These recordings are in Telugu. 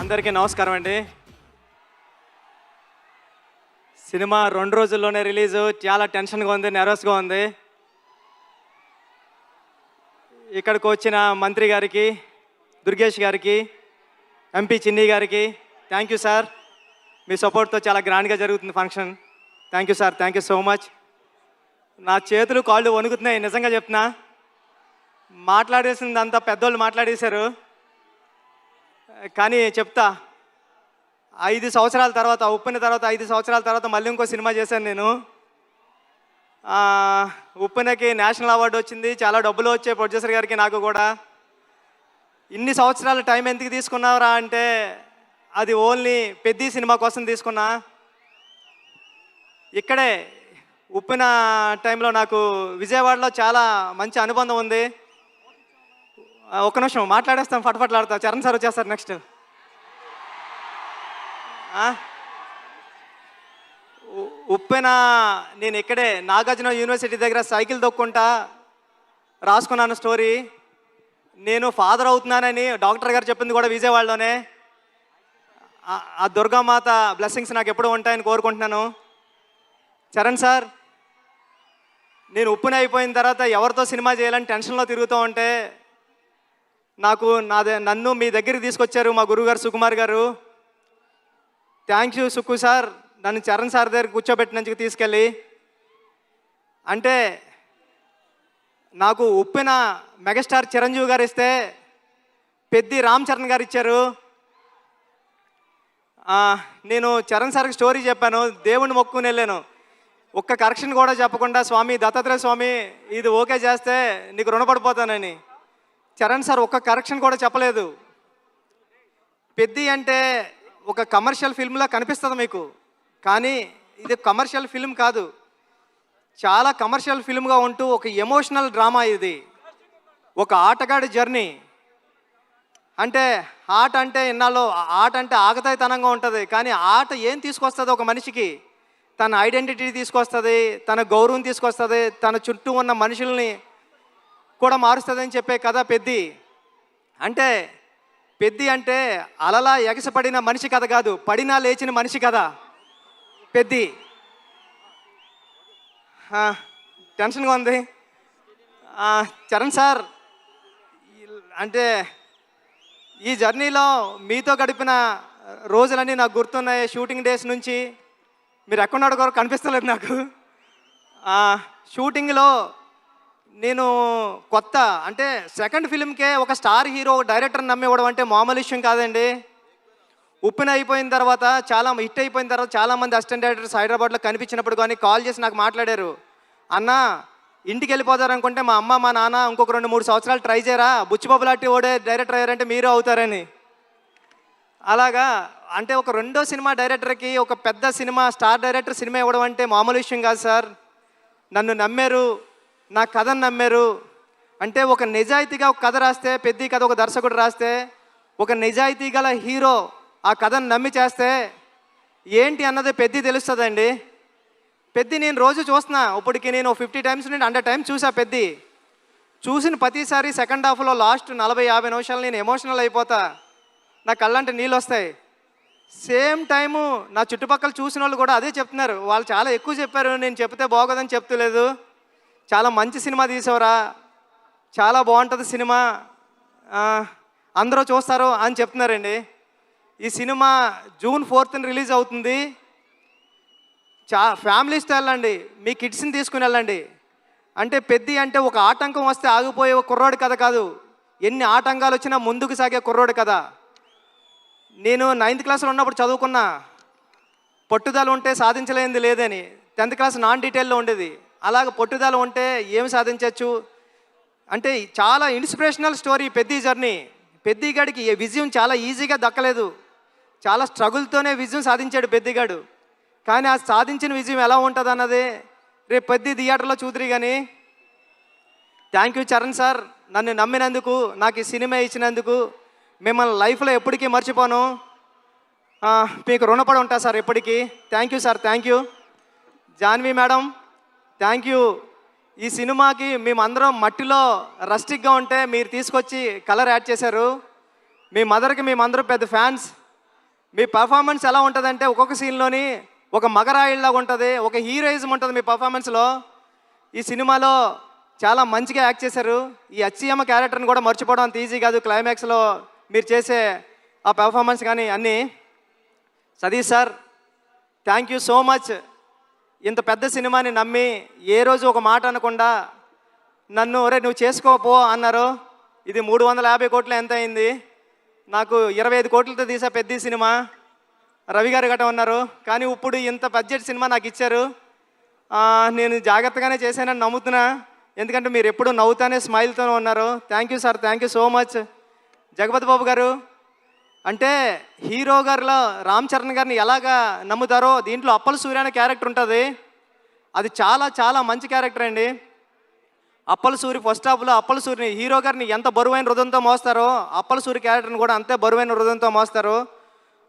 అందరికీ నమస్కారం అండి. సినిమా 2 రోజుల్లోనే రిలీజు. చాలా టెన్షన్గా ఉంది, నెర్వస్గా ఉంది. ఇక్కడికి వచ్చిన మంత్రి గారికి, దుర్గేష్ గారికి, ఎంపీ చిన్ని గారికి థ్యాంక్ యూ సార్. మీ సపోర్ట్తో చాలా గ్రాండ్గా జరుగుతుంది function. Thank you sir, thank you so much. నా చేతులు కాళ్ళు వణుకుతున్నాయి, నిజంగా చెప్తున్నా. మాట్లాడేసిందంతా పెద్దోళ్ళు మాట్లాడేశారు. కానీ చెప్తా, 5 సంవత్సరాల తర్వాత, ఉప్పెన తర్వాత 5 సంవత్సరాల తర్వాత మళ్ళీ ఇంకో సినిమా చేశాను నేను. ఉప్పెనకి నేషనల్ అవార్డు వచ్చింది, చాలా డబ్బులు వచ్చాయి ప్రొడ్యూసర్ గారికి, నాకు కూడా. ఇన్ని సంవత్సరాల టైం ఎందుకు తీసుకున్నారా అంటే అది ఓన్లీ పెద్ద సినిమా కోసం తీసుకున్నా. ఇక్కడే ఉప్పెన టైంలో నాకు విజయవాడలో చాలా మంచి అనుబంధం ఉంది. ఒక్క నిమిషం మాట్లాడేస్తాం, ఫటఫట్లాడతా. చరణ్ సార్ వచ్చేస్తారు నెక్స్ట్. ఉప్పెన నేను ఇక్కడే నాగార్జున యూనివర్సిటీ దగ్గర సైకిల్ తొక్కుంటా రాసుకున్నాను స్టోరీ. నేను ఫాదర్ అవుతున్నానని డాక్టర్ గారు చెప్పింది కూడా విజయవాడలోనే. ఆ దుర్గామాత బ్లెస్సింగ్స్ నాకు ఎప్పుడూ ఉంటాయని కోరుకుంటున్నాను. చరణ్ సార్, నేను ఉప్పెన అయిపోయిన తర్వాత ఎవరితో సినిమా చేయాలని టెన్షన్లో తిరుగుతూ ఉంటే నన్ను మీ దగ్గరికి తీసుకొచ్చారు మా గురువుగారు సుకుమార్ గారు. థ్యాంక్ యూ సుక్కు సార్, నన్ను చరణ్ సార్ దగ్గర కూర్చోబెట్టినందుకు తీసుకెళ్ళి. అంటే నాకు ఉప్పెన మెగాస్టార్ చిరంజీవి గారు ఇస్తే పెద్ది రామ్ చరణ్ గారు ఇచ్చారు. నేను చరణ్ సార్కి స్టోరీ చెప్పాను, దేవుణ్ణి మొక్కుని వెళ్ళాను. ఒక్క కరెక్షన్ కూడా చెప్పకుండా, స్వామి దత్తాత్రేయ స్వామి ఇది ఓకే చేస్తే నీకు రుణపడిపోతానని. చరణ్ సార్ ఒక్క కరెక్షన్ కూడా చెప్పలేదు. పెద్ది అంటే ఒక కమర్షియల్ ఫిల్మ్లా కనిపిస్తుంది మీకు, కానీ ఇది కమర్షియల్ ఫిల్మ్ కాదు. చాలా కమర్షియల్ ఫిల్మ్గా ఉంటూ ఒక ఎమోషనల్ డ్రామా ఇది. ఒక ఆటగాడి జర్నీ. అంటే ఆట అంటే ఇన్నాళ్ళు ఆట అంటే ఆగతాయితనంగా ఉంటుంది, కానీ ఆట ఏం తీసుకొస్తుంది ఒక మనిషికి? తన ఐడెంటిటీ తీసుకొస్తుంది, తన గౌరవం తీసుకొస్తుంది, తన చుట్టూ ఉన్న మనుషుల్ని కూడా మారుస్తుందని చెప్పే కథ పెద్ది. అంటే పెద్ది అంటే అలలా ఎగసపడిన మనిషి కథ కాదు, పడినా లేచిన మనిషి కథ పెద్ది. టెన్షన్గా ఉంది. చరణ్ సార్, అంటే ఈ జర్నీలో మీతో గడిపిన రోజులన్నీ నాకు గుర్తున్నాయి. షూటింగ్ డేస్ నుంచి మీరు ఎక్కడున్నాడు కూడా కనిపిస్తలేదు నాకు. షూటింగ్లో నేను కొత్త, అంటే సెకండ్ ఫిల్మ్కే ఒక స్టార్ హీరో డైరెక్టర్ నమ్మివ్వడం అంటే మామూలు విషయం కాదండి. ఉప్పెన అయిపోయిన తర్వాత, చాలా హిట్ అయిపోయిన తర్వాత చాలామంది అసిస్టెంట్ డైరెక్టర్స్ హైదరాబాద్లో కనిపించినప్పుడు కానీ కాల్ చేసి నాకు మాట్లాడారు, అన్న ఇంటికి వెళ్ళిపోతారనుకుంటే మా అమ్మ మా నాన్న ఇంకొక 2-3 సంవత్సరాలు ట్రై చేయరా, బుచ్చిబాబు లాంటి ఓడే డైరెక్టర్ అయ్యారంటే మీరు అవుతారని. అలాగా అంటే ఒక రెండో సినిమా డైరెక్టర్కి ఒక పెద్ద సినిమా స్టార్ డైరెక్టర్ సినిమా ఇవ్వడం అంటే మామూలు విషయం కాదు సార్. నన్ను నమ్మారు, నా కథను నమ్మారు. అంటే ఒక నిజాయితీగా ఒక కథ రాస్తే, పెద్ద కథ ఒక దర్శకుడు రాస్తే, ఒక నిజాయితీ గల హీరో ఆ కథను నమ్మి చేస్తే ఏంటి అన్నది పెద్ద తెలుస్తుందండి. పెద్ద నేను రోజు చూస్తున్నా, ఇప్పటికి నేను 50 టైమ్స్ నుండి 100 టైమ్స్ చూసా. పెద్ద చూసిన ప్రతిసారి సెకండ్ హాఫ్లో లాస్ట్ 40-50 నిమిషాలు నేను ఎమోషనల్ అయిపోతా, నా కళ్ళంటే నీళ్ళు వస్తాయి. సేమ్ టైము నా చుట్టుపక్కల చూసిన వాళ్ళు కూడా అదే చెప్తున్నారు. వాళ్ళు చాలా ఎక్కువ చెప్పారు, నేను చెప్తే బాగోదని చెప్తలేదు. చాలా మంచి సినిమా తీసావురా, చాలా బాగుంటుంది సినిమా, అందరూ చూస్తారు అని చెప్తున్నారండి. ఈ సినిమా June 4th రిలీజ్ అవుతుంది. ఫ్యామిలీస్తో వెళ్ళండి, మీ కిడ్స్ని తీసుకుని వెళ్ళండి. అంటే పెద్ద అంటే ఒక ఆటంకం వస్తే ఆగిపోయే ఒక కుర్రోడి కథ కాదు, ఎన్ని ఆటంకాలు వచ్చినా ముందుకు సాగే కుర్రోడి కథ. నేను 9th క్లాస్లో ఉన్నప్పుడు చదువుకున్నా, పట్టుదల ఉంటే సాధించలేనిది లేదని. 10th క్లాస్ నాన్ డీటెయిల్లో ఉండేది. అలాగ పట్టుదల ఉంటే ఏమి సాధించవచ్చు అంటే చాలా ఇన్స్పిరేషనల్ స్టోరీ పెద్ద జర్నీ. పెద్దిగాడికి విజయం చాలా ఈజీగా దక్కలేదు, చాలా స్ట్రగుల్తోనే విజయం సాధించాడు పెద్దిగాడు. కానీ ఆ సాధించిన విజయం ఎలా ఉంటుంది అన్నది రేపు పెద్ద థియేటర్లో చూద్దరు. కానీ థ్యాంక్ యూ చరణ్ సార్, నన్ను నమ్మినందుకు, నాకు ఈ సినిమా ఇచ్చినందుకు. మిమ్మల్ని లైఫ్లో ఎప్పటికీ మర్చిపోను, మీకు రుణపడి ఉంటా సార్ ఎప్పటికీ. Thank you sir, thank you. Janhvi madam, thank you. ఈ సినిమాకి మేమందరం మట్టిలో రస్టిక్గా ఉంటే మీరు తీసుకొచ్చి కలర్ యాడ్ చేశారు. మీ మదర్కి మేమందరం పెద్ద ఫ్యాన్స్. మీ పర్ఫార్మెన్స్ ఎలా ఉంటుందంటే ఒక్కొక్క సీన్లోని ఒక మగరాయిల్లాగా ఉంటుంది, ఒక హీరోయిజం ఉంటుంది మీ పర్ఫార్మెన్స్లో. ఈ సినిమాలో చాలా మంచిగా యాక్ట్ చేశారు. ఈ అచ్చియమ్మ క్యారెక్టర్ని కూడా మర్చిపోవడం అంత ఈజీ కాదు. క్లైమాక్స్లో మీరు చేసే ఆ పెర్ఫార్మెన్స్ కానీ అన్నీ. Satish sir, thank you so much. ఇంత పెద్ద సినిమాని నమ్మి ఏ రోజు ఒక మాట అనకుండా నన్ను ఒరే నువ్వు చేసుకోపో అన్నారు. ఇది 350 కోట్లు ఎంత అయింది, నాకు 25 కోట్లతో తీసా పెద్ద సినిమా. రవి గారు గట్ట ఉన్నారు, కానీ ఇప్పుడు ఇంత బడ్జెట్ సినిమా నాకు ఇచ్చారు. నేను జాగ్రత్తగానే చేశానని నమ్ముతున్నా, ఎందుకంటే మీరు ఎప్పుడు నవ్వుతానే స్మైల్తోనే ఉన్నారు. Thank you sir, thank you so much. Jagapathi Babu garu, అంటే హీరో గారిలో రామ్ చరణ్ గారిని ఎలాగా నమ్ముతారో దీంట్లో అప్పల సూర్య అనే క్యారెక్టర్ ఉంటుంది. అది చాలా చాలా మంచి క్యారెక్టర్ అండి. అప్పల సూరి ఫస్ట్ హాఫ్లో అప్పల సూరిని హీరో గారిని ఎంత బరువైన హృదయంతో మోస్తారో అప్పల సూరి క్యారెక్టర్ని కూడా అంతే బరువైన హృదయంతో మోస్తారు.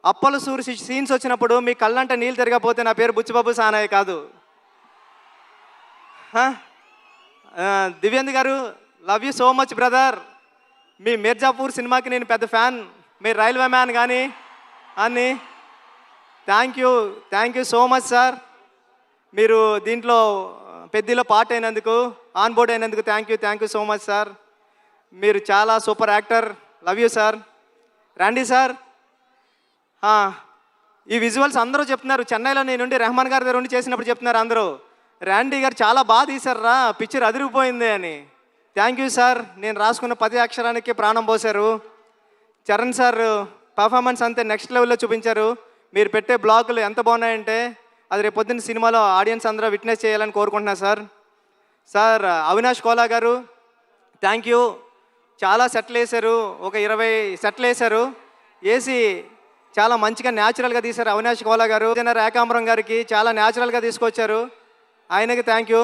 అప్పల సూరి సీన్స్ వచ్చినప్పుడు మీ కళ్ళంటే నీళ్ళు తిరగకపోతే నా పేరు బుచ్చిబాబు సానాయ్ కాదు. Divyendra garu, love you so much brother. మీ మిర్జాపూర్ సినిమాకి నేను పెద్ద ఫ్యాన్, మీరు రైల్వే మ్యాన్ కానీ అన్నీ. Thank you so much sir. మీరు దీంట్లో పెద్దలో పార్ట్ అయినందుకు, ఆన్ బోర్డ్ అయినందుకు thank you so much sir. మీరు చాలా super actor. Love you sir. రండి సార్. ఈ విజువల్స్ అందరూ చెప్తున్నారు, చెన్నైలో నేనుండి రెహమాన్ గారి దగ్గర ఉండి చేసినప్పుడు చెప్తున్నారు అందరూ, ర్యాండీ గారు చాలా బాగా తీశారా, పిక్చర్ అదిరిపోయింది అని. Thank you sir. నేను రాసుకున్న 10 అక్షరానికి ప్రాణం పోశారు. చరణ్ సార్ పర్ఫార్మెన్స్ అంతే నెక్స్ట్ లెవెల్లో చూపించారు. మీరు పెట్టే బ్లాగులు ఎంత బాగున్నాయంటే అది రేపు పొద్దున్న సినిమాలో ఆడియన్స్ అందరూ విట్నెస్ చేయాలని కోరుకుంటున్నా సార్. సార్ అవినాష్ కోలా గారు, థ్యాంక్ యూ. చాలా సెట్లు వేశారు, ఒక 20 సెట్లు వేశారు. వేసి చాలా మంచిగా న్యాచురల్గా తీశారు అవినాష్ కోలా గారు. ఏకాంబరం గారికి చాలా న్యాచురల్గా తీసుకొచ్చారు, ఆయనకి thank you.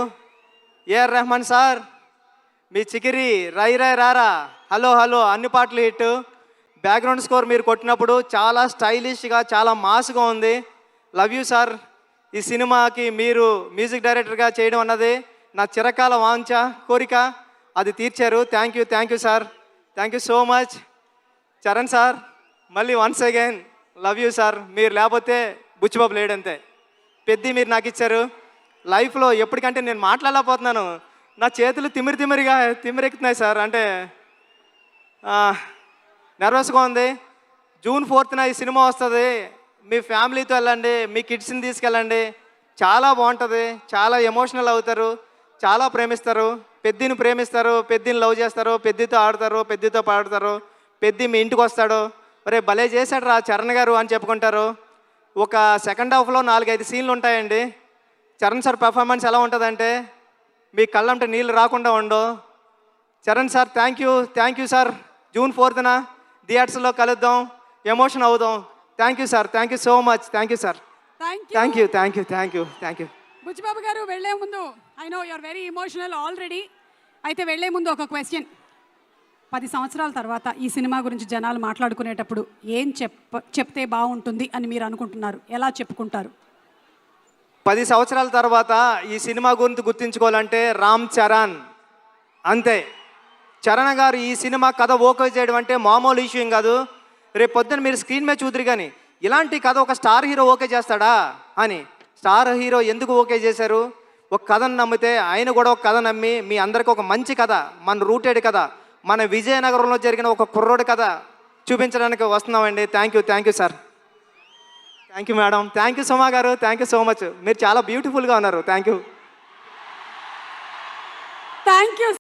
AR Rahman sir, మీ చికిరి రై రై రారా హలో హలో అన్ని పాటలు హిట్. బ్యాక్గ్రౌండ్ స్కోర్ మీరు కొట్టినప్పుడు చాలా స్టైలిష్గా చాలా మాస్గా ఉంది. Love you sir. ఈ సినిమాకి మీరు మ్యూజిక్ డైరెక్టర్గా చేయడం అన్నది నా చిరకాల వాంఛ కోరిక, అది తీర్చారు. Thank you sir. Thank you so much. Charan sir, మళ్ళీ once again love you sir. మీరు లేకపోతే బుచ్చిబాబు లేడంతే. పెద్ద మీరు నాకు ఇచ్చారు. లైఫ్లో ఎప్పటికంటే నేను మాట్లాడలేకపోతున్నాను, నా చేతులు తిమ్మిరెక్కుతున్నాయి సార్. అంటే నర్వస్గా ఉంది. జూన్ 4th ఈ సినిమా వస్తుంది. మీ ఫ్యామిలీతో వెళ్ళండి, మీ కిడ్స్ని తీసుకెళ్ళండి, చాలా బాగుంటుంది. చాలా ఎమోషనల్ అవుతారు, చాలా ప్రేమిస్తారు. పెద్దిని ప్రేమిస్తారు, పెద్దిని లవ్ చేస్తారు, పెద్దితో ఆడతారు, పెద్దితో పాడతారు. పెద్ది మీ ఇంటికి వస్తాడు, ఒరే భలే చేశాడు రా చరణ్ గారు అని చెప్పుకుంటారు. ఒక సెకండ్ హాఫ్లో 4-5 సీన్లు ఉంటాయండి. చరణ్ సార్ పర్ఫార్మెన్స్ ఎలా ఉంటుందంటే మీ కళ్ళంటే నీళ్ళు రాకుండా ఉండవు. Charan sir thank you sir. June 4th థియేటర్స్లో కలుద్దాం, ఎమోషన్ అవుదాం. Thank you sir. Thank you so much. Thank you sir. Thank you. Buchibabu గారు, వెళ్లే ముందు I know you are very emotional already. అయితే వెళ్లే ముందు ఒక క్వశ్చన్. 10 సంవత్సరాల తర్వాత ఈ సినిమా గురించి జనాలు మాట్లాడుకునేటప్పుడు ఏం చెప్తే బాగుంటుంది అని మీరు అనుకుంటున్నారు? ఎలా చెప్పుకుంటారు? 10 సంవత్సరాల తర్వాత ఈ సినిమా గురించి గుర్తించుకోవాలంటే రామ్ చరణ్ అంతే. చరణ్ గారు ఈ సినిమా కథ ఓకే చేయడం అంటే మామూలు విషయం కాదు. రేపు పొద్దున్న మీరు స్క్రీన్ మీద చూద్దరు కానీ ఇలాంటి కథ ఒక స్టార్ హీరో ఓకే చేస్తాడా అని. స్టార్ హీరో ఎందుకు ఓకే చేశారు? ఒక కథను నమ్మితే ఆయన కూడా ఒక కథ నమ్మి మీ అందరికీ ఒక మంచి కథ, మన రూటెడ్ కథ, మన విజయనగరంలో జరిగిన ఒక కుర్రోడి కథ చూపించడానికి వస్తున్నామండి. Thank you sir. Thank you madam. Thank you Suma garu. Thank you so much. మీరు చాలా బ్యూటిఫుల్గా ఉన్నారు. Thank you.